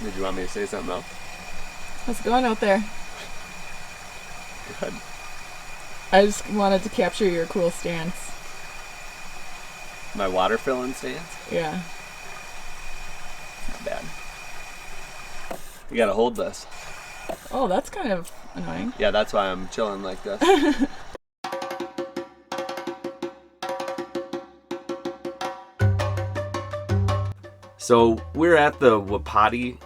Did you want me to say something else? How's it going out there? Good. I just wanted to capture your cool stance. My water filling stance? Yeah. Not bad. You gotta hold this. Oh, that's kind of annoying. Yeah, that's why I'm chilling like this. So we're at the Wapiti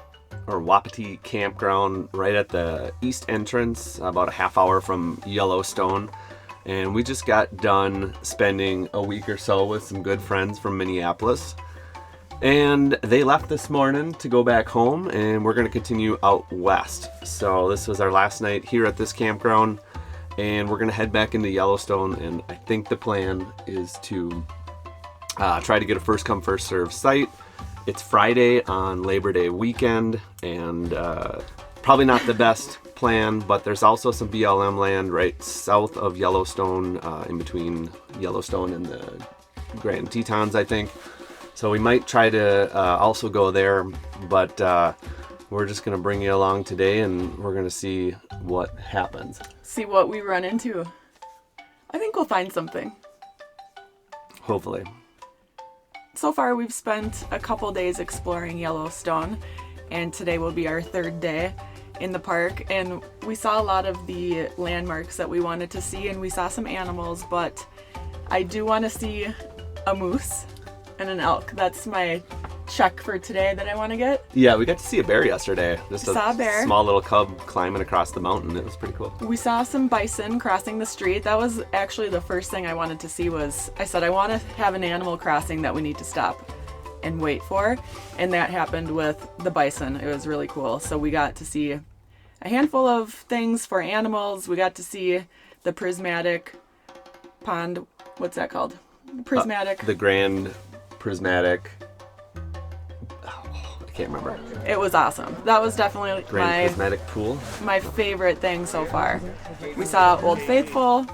campground right at the east entrance, about a half hour from Yellowstone. And we just got done spending a week or so with some good friends from Minneapolis. And they left this morning to go back home, and we're going to continue out west. So this was our last night here at this campground, and we're going to head back into Yellowstone. And I think the plan is to try to get a first come first serve site. It's Friday on Labor Day weekend, and probably not the best plan, but there's also some BLM land right south of Yellowstone, in between Yellowstone and the Grand Tetons, I think. So we might try to also go there, but we're just going to bring you along today, and we're going to see what happens. See what we run into. I think we'll find something. Hopefully. So far, we've spent a couple days exploring Yellowstone, and today will be our third day in the park. And we saw a lot of the landmarks that we wanted to see, and we saw some animals, but I do want to see a moose and an elk. That's my check for today that I want to get. Yeah, we got to see a bear yesterday. Just Saw a bear. Small little cub climbing across the mountain. It was pretty cool. We saw some bison crossing the street. That was actually the first thing I wanted to see. I said I want to have an animal crossing that we need to stop and wait for, and that happened with the bison. It was really cool. So we got to see a handful of things for animals. We got to see the prismatic pond. What's that called? Prismatic. The Grand Prismatic. I can't remember. It was awesome. That was definitely Grand Prismatic Pool. my favorite thing so far. We saw Old Faithful,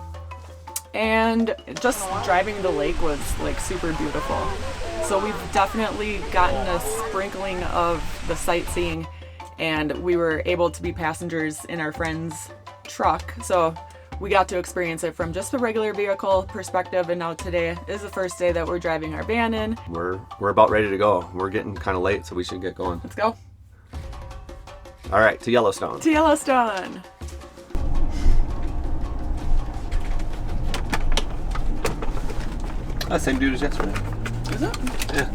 and just driving the lake was like super beautiful. So we've definitely gotten a sprinkling of the sightseeing, and we were able to be passengers in our friend's truck. So we got to experience it from just the regular vehicle perspective, and now today is the first day that we're driving our van in. We're about ready to go. We're getting kind of late, so we should get going. Let's go. All right, to Yellowstone. To Yellowstone. Same dude as yesterday. Is it? Yeah.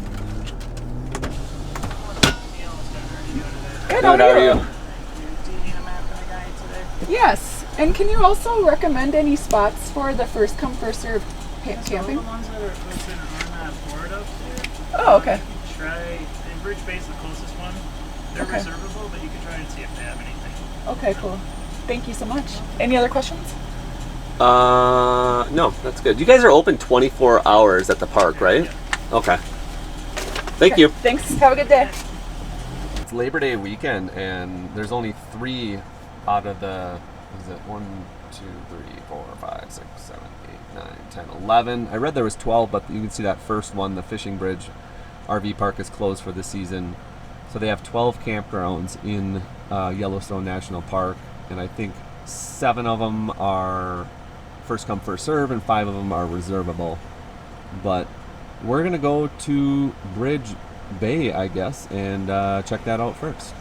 Good, How are you? Do you need a map and a guide today? Yes. And can you also recommend any spots for the first come first serve camping? So the ones that are posted on that board up there. Oh, okay. You can try, and Bridge Bay is the closest one. They're Okay. reservable, but you can try and see if they have anything. Okay, cool. Thank you so much. Any other questions? No, that's good. You guys are open 24 hours at the park, right? Yeah. Okay. Thank you. Thanks. Have a good day. It's Labor Day weekend, and there's only 3 out of the, is it 1, 2, 3, 4, 5, 6, 7, 8, 9, 10, 11. I read there was 12, but you can see that first one, the Fishing Bridge RV park, is closed for the season. So they have 12 campgrounds in Yellowstone National Park, and I think 7 of them are first come first serve, and 5 of them are reservable. But we're gonna go to Bridge Bay, I guess, and check that out first.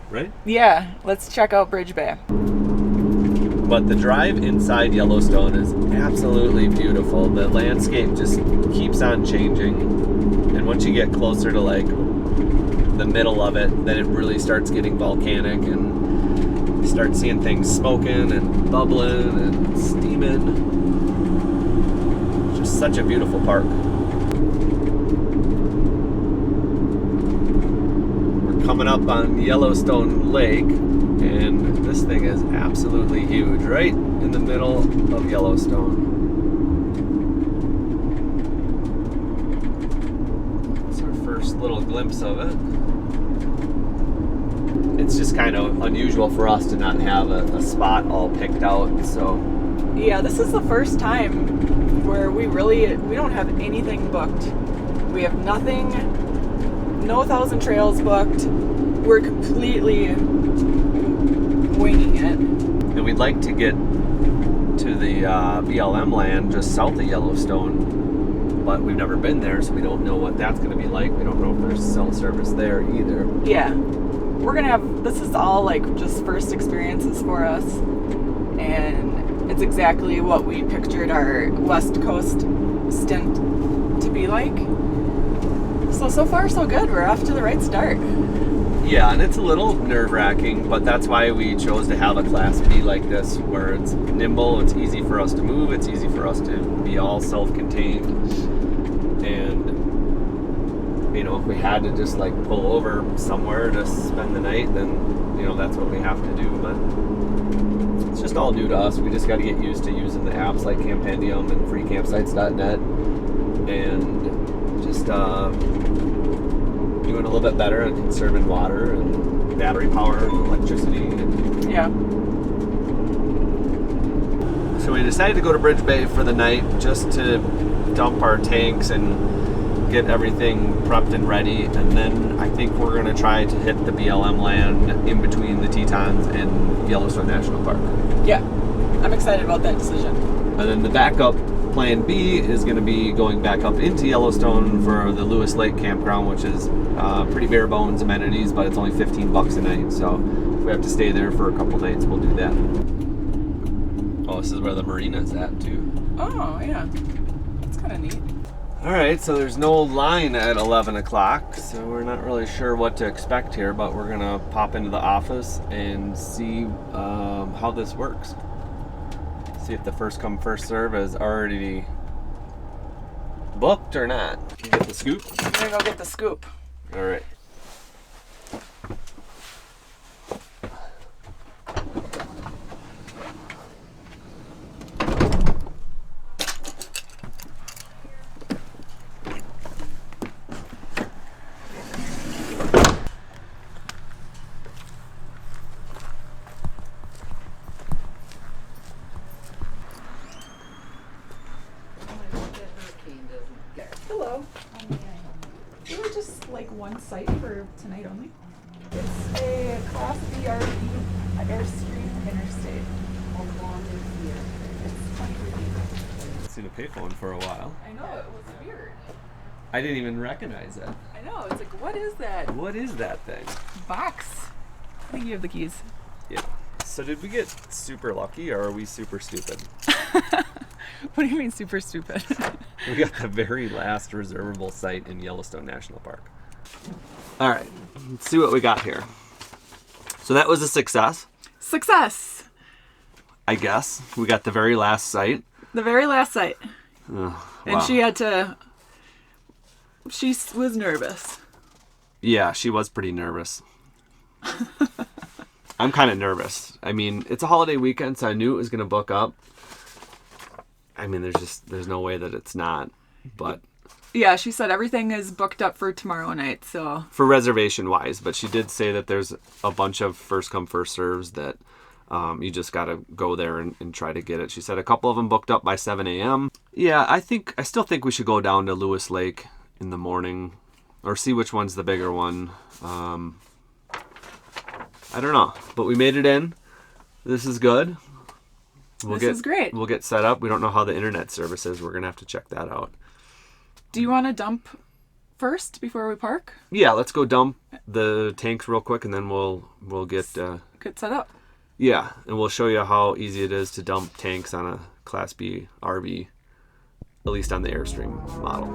Right? Yeah, let's check out Bridge Bay. But the drive inside Yellowstone is absolutely beautiful. The landscape just keeps on changing, and once you get closer to like the middle of it, then it really starts getting volcanic, and you start seeing things smoking and bubbling and steaming. Just such a beautiful park. We're coming up on Yellowstone Lake, and this thing is absolutely huge, right in the middle of Yellowstone. It's our first little glimpse of it. It's just kind of unusual for us to not have a spot all picked out, so. Yeah, this is the first time where we don't have anything booked. We have nothing No 1,000 trails booked. We're completely winging it. And we'd like to get to the BLM land just south of Yellowstone, but we've never been there, so we don't know what that's going to be like. We don't know if there's cell service there either. Yeah. We're going to have, this is all like just first experiences for us. And it's exactly what we pictured our West Coast stint to be like. So far so good. We're off to the right start. Yeah, and it's a little nerve-wracking, but that's why we chose to have a Class B like this, where it's nimble, it's easy for us to move, it's easy for us to be all self-contained. And, you know, if we had to just like pull over somewhere to spend the night, then, you know, that's what we have to do. But it's just all new to us. We just got to get used to using the apps like Campendium and freecampsites.net, and just doing a little bit better and conserving water and battery power and electricity. Yeah. So we decided to go to Bridge Bay for the night just to dump our tanks and get everything prepped and ready. And then I think we're going to try to hit the BLM land in between the Tetons and Yellowstone National Park. Yeah. I'm excited about that decision. And then the backup plan B is going to be going back up into Yellowstone for the Lewis Lake campground, which is pretty bare bones amenities, but it's only $15 a night. So if we have to stay there for a couple nights, we'll do that. Oh, this is where the marina is at too. Oh, yeah. That's kind of neat. All right, so there's no line at 11 o'clock, so we're not really sure what to expect here, but we're going to pop into the office and see how this works. See if the first come first serve is already booked or not. You get the scoop? I'm gonna go get the scoop. All right. Hello. We were just like one site for tonight only. It's a Class B RV at Airstream Interstate. How long is here? It's 23 feet. I've seen a payphone for a while. I know, it was weird. I didn't even recognize it. I know, it's like, what is that What is that thing? box? I think you have the keys. Yeah. So did we get super lucky, or are we super stupid? What do you mean super stupid? We got the very last reservable site in Yellowstone National Park. All right, let's see what we got here. So that was a success, Success! I guess. We got the very last site. The very last site. Wow. And she had to... She was nervous. Yeah, she was pretty nervous. I'm kind of nervous. I mean, it's a holiday weekend, so I knew it was going to book up. I mean, there's no way that it's not, but... Yeah, she said everything is booked up for tomorrow night, so... For reservation-wise, but she did say that there's a bunch of first-come, first-serves that you just got to go there and try to get it. She said a couple of them booked up by 7 a.m. Yeah, I still think we should go down to Lewis Lake in the morning, or see which one's the bigger one. I don't know, but we made it in. This is good. This is great. We'll get set up. We don't know how the internet service is. We're going to have to check that out. Do you want to dump first before we park? Yeah, let's go dump the tanks real quick, and then we'll get... Get set up. Yeah, and we'll show you how easy it is to dump tanks on a Class B RV, at least on the Airstream model.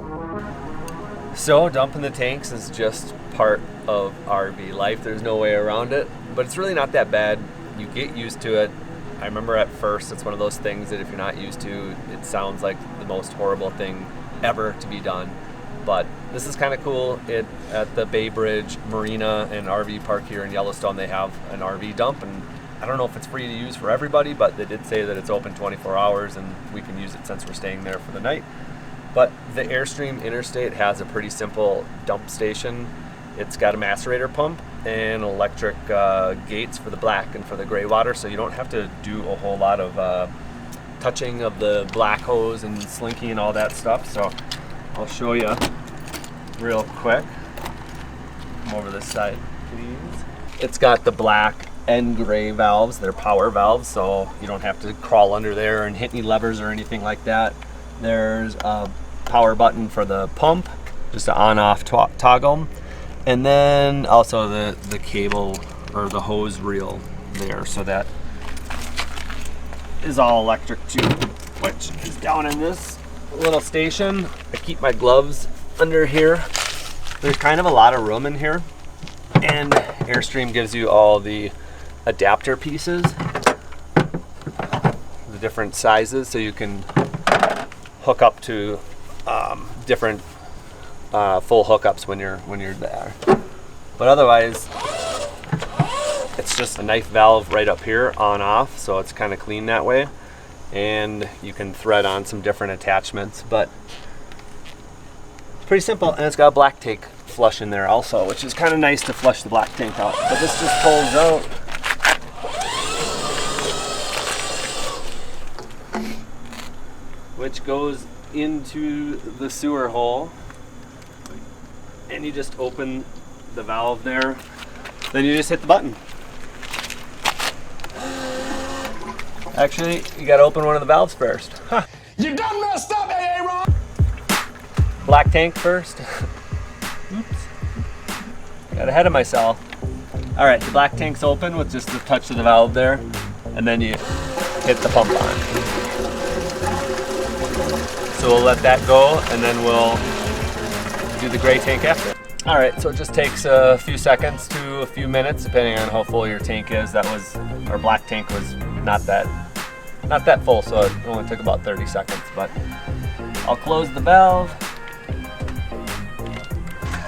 So dumping the tanks is just part of RV life. There's no way around it, but it's really not that bad. You get used to it. I remember at first it's one of those things that if you're not used to, it sounds like the most horrible thing ever to be done. But this is kind of cool. At the Bay Bridge Marina and RV Park here in Yellowstone, they have an RV dump, and I don't know if it's free to use for everybody, but they did say that it's open 24 hours and we can use it since we're staying there for the night. But the Airstream Interstate has a pretty simple dump station. It's got a macerator pump and electric gates for the black and for the gray water, so you don't have to do a whole lot of touching of the black hose and slinky and all that stuff. So I'll show you real quick. Come over this side, please. It's got the black and gray valves. They're power valves, so you don't have to crawl under there and hit any levers or anything like that. There's a power button for the pump, just an on-off toggle. And then also the cable or the hose reel there, so that is all electric too, which is down in this little station. I keep my gloves under here. There's kind of a lot of room in here, and Airstream gives you all the adapter pieces, the different sizes, so you can hook up to different full hookups when you're there. But otherwise, it's just a knife valve right up here, on off, so it's kind of clean that way. And you can thread on some different attachments, but it's pretty simple. And it's got a black tank flush in there also, which is kind of nice to flush the black tank out. But this just pulls out. Which goes into the sewer hole. And you just open the valve there. Then you just hit the button. Actually, you gotta open one of the valves first. Huh. You done messed up, Aaron! Black tank first. Oops. Got ahead of myself. All right, the black tank's open with just the touch of the valve there, and then you hit the pump on. So we'll let that go, and then we'll do the gray tank after. All right, so it just takes a few seconds to a few minutes, depending on how full your tank is. Our black tank was not that full, so it only took about 30 seconds. But I'll close the valve.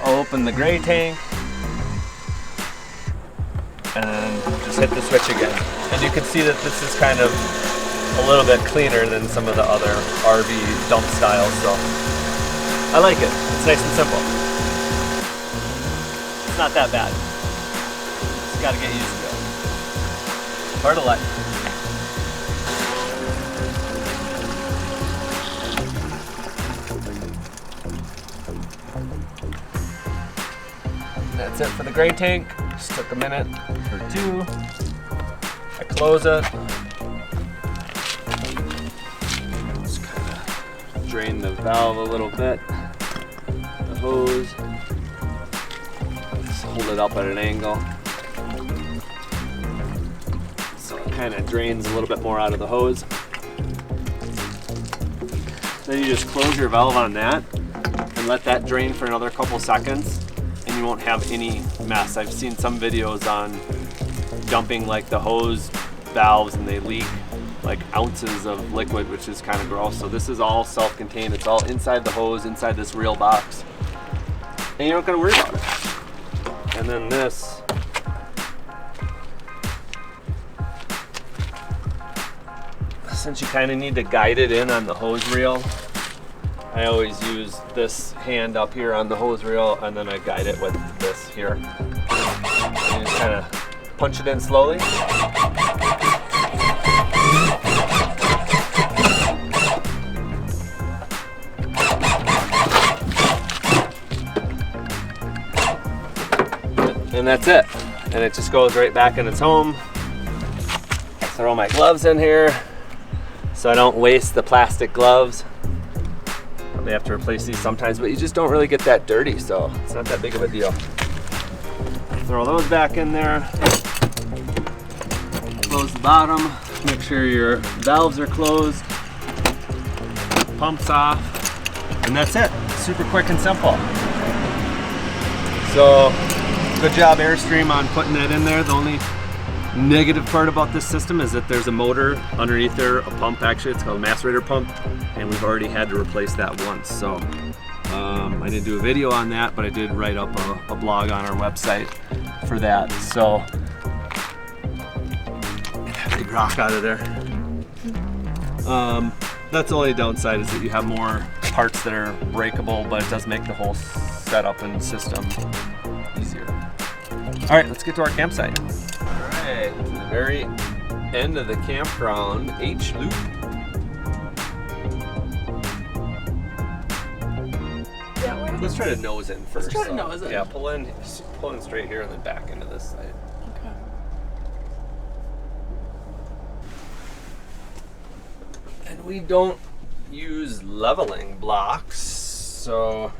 I'll open the gray tank, and then just hit the switch again. And you can see that this is kind of a little bit cleaner than some of the other RV dump styles, so I like it. It's nice and simple. It's not that bad. Just gotta get used to it. Part of life. That's it for the gray tank. Just took a minute or two. I close it. Just kind of drain the valve a little bit. The hose. Just hold it up at an angle. So it kind of drains a little bit more out of the hose. Then you just close your valve on that and let that drain for another couple seconds. And you won't have any mess. I've seen some videos on dumping like the hose valves and they leak like ounces of liquid, which is kind of gross. So this is all self-contained. It's all inside the hose, inside this reel box. And you're not gonna worry about it. And then this, since you kind of need to guide it in on the hose reel, I always use this hand up here on the hose reel, and then I guide it with this here. And you just kind of punch it in slowly. And that's it. And it just goes right back in its home. I throw my gloves in here so I don't waste the plastic gloves. They have to replace these sometimes, but you just don't really get that dirty, so it's not that big of a deal. Throw those back in there. Close the bottom. Make sure your valves are closed. Pumps off. And that's it. Super quick and simple. So, good job Airstream on putting that in there. The only negative part about this system is that there's a motor underneath there, a pump actually. It's called a macerator pump, and we've already had to replace that once. So I didn't do a video on that, but I did write up a blog on our website for that. So get that big rock out of there. That's the only downside, is that you have more parts that are breakable, but it does make the whole setup and system easier. All right, let's get to our campsite. To the very end of the campground, H-loop. Yeah, we're Let's try to nose in first. try to nose in. Yeah, pull in straight here and then back into this side. Okay. And we don't use leveling blocks, so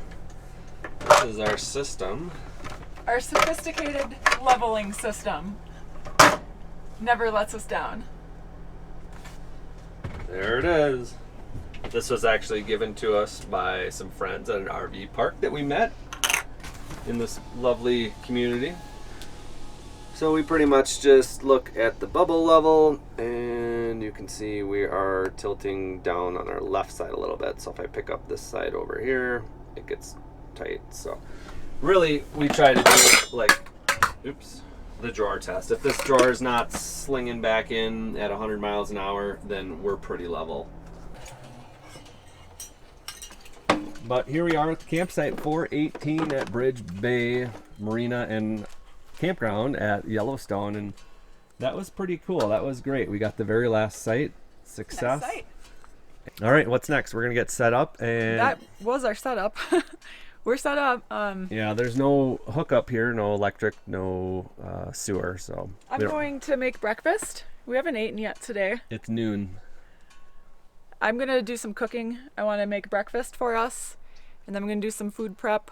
this is our system. Our sophisticated leveling system never lets us down. There it is. This was actually given to us by some friends at an RV park that we met in this lovely community. So we pretty much just look at the bubble level, and you can see we are tilting down on our left side a little bit. So if I pick up this side over here, it gets tight. So really we try to do like, the drawer test. If this drawer is not slinging back in at 100 miles an hour, then we're pretty level. But here we are at the campsite 418 at Bridge Bay Marina and Campground at Yellowstone, and that was pretty cool. That was great. We got the very last site. Success. Nice site. All right, what's next? We're gonna get set up, and That was our setup. We're set up. yeah, there's no hookup here, no electric, no sewer, so I'm going to make breakfast. We haven't eaten yet today. it's noon. I'm gonna do some cooking. I want to make breakfast for us, and then I'm gonna do some food prep.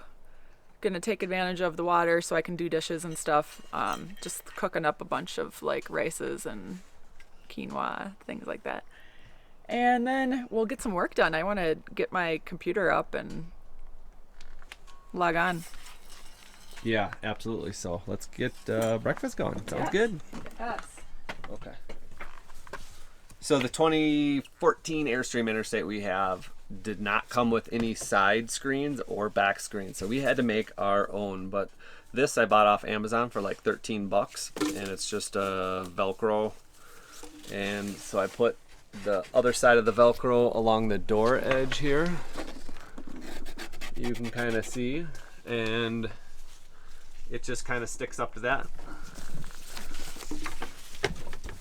Gonna take advantage of the water so I can do dishes and stuff. Just cooking up a bunch of like rices and quinoa, things like that. And then we'll get some work done. I want to get my computer up and log on. Yeah, absolutely. So let's get breakfast going. Sounds Yes. good. Yes. Okay. So the 2014 Airstream Interstate we have did not come with any side screens or back screens, so we had to make our own. But this I bought off Amazon for like 13 bucks, and it's just a Velcro. And so I put the other side of the Velcro along the door edge here. You can kind of see, and it just kind of sticks up to that.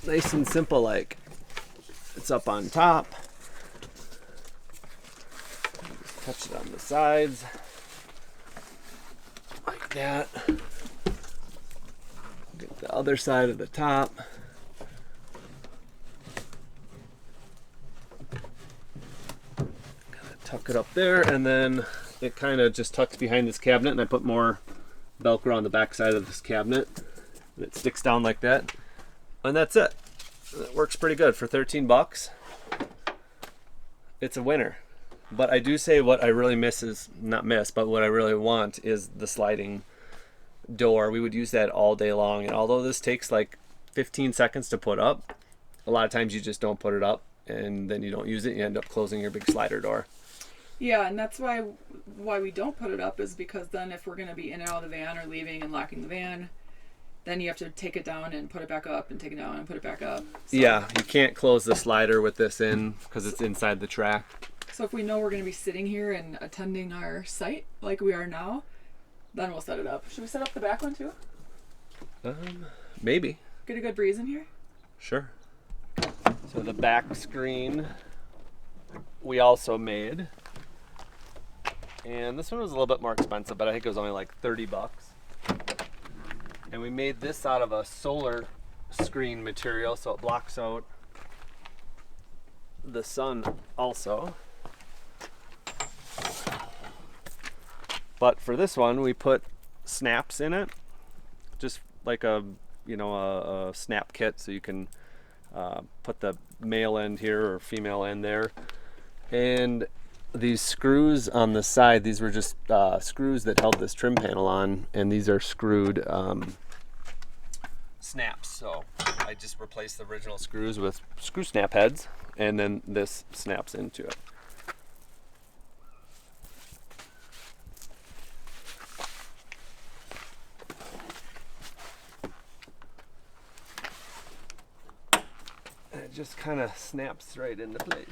Nice and simple, like. It's up on top. Touch it on the sides. Like that. Get the other side of the top. Kind of tuck it up there, and then it kind of just tucks behind this cabinet, and I put more Velcro on the back side of this cabinet. And it sticks down like that. And that's it. It works pretty good for 13 bucks. It's a winner. But I do say what I really what I really want is the sliding door. We would use that all day long. And although this takes like 15 seconds to put up, a lot of times you just don't put it up and then you don't use it. You end up closing your big slider door. Yeah, and that's why we don't put it up is because then if we're going to be in and out of the van or leaving and locking the van, then you have to take it down and put it back up and take it down and put it back up. So, Yeah, you can't close the slider with this in because it's inside the track. So if we know we're going to be sitting here and attending our site like we are now, then we'll set it up. Should we set up the back one too? Maybe. Get a good breeze in here? Sure. So the back screen we also made. And this one was a little bit more expensive, but I think it was only like 30 bucks. And we made this out of a solar screen material, so it blocks out the sun also. But for this one, we put snaps in it, just like a snap kit, so you can put the male end here or female end there. And these screws on the side, these were just screws that held this trim panel on, and these are screwed snaps. So I just replaced the original screws with screw snap heads, and then this snaps into it. And it just kind of snaps right into place.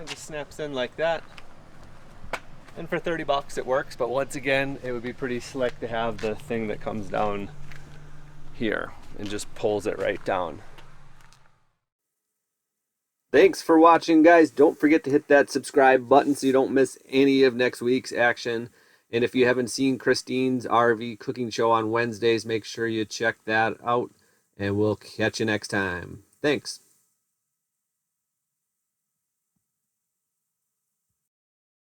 it just snaps in like that. And for 30 bucks it works, but once again, it would be pretty slick to have the thing that comes down here and just pulls it right down. Thanks for watching, guys. Don't forget to hit that subscribe button so you don't miss any of next week's action. And if you haven't seen Christine's RV cooking show on Wednesdays, make sure you check that out. And we'll catch you next time. Thanks.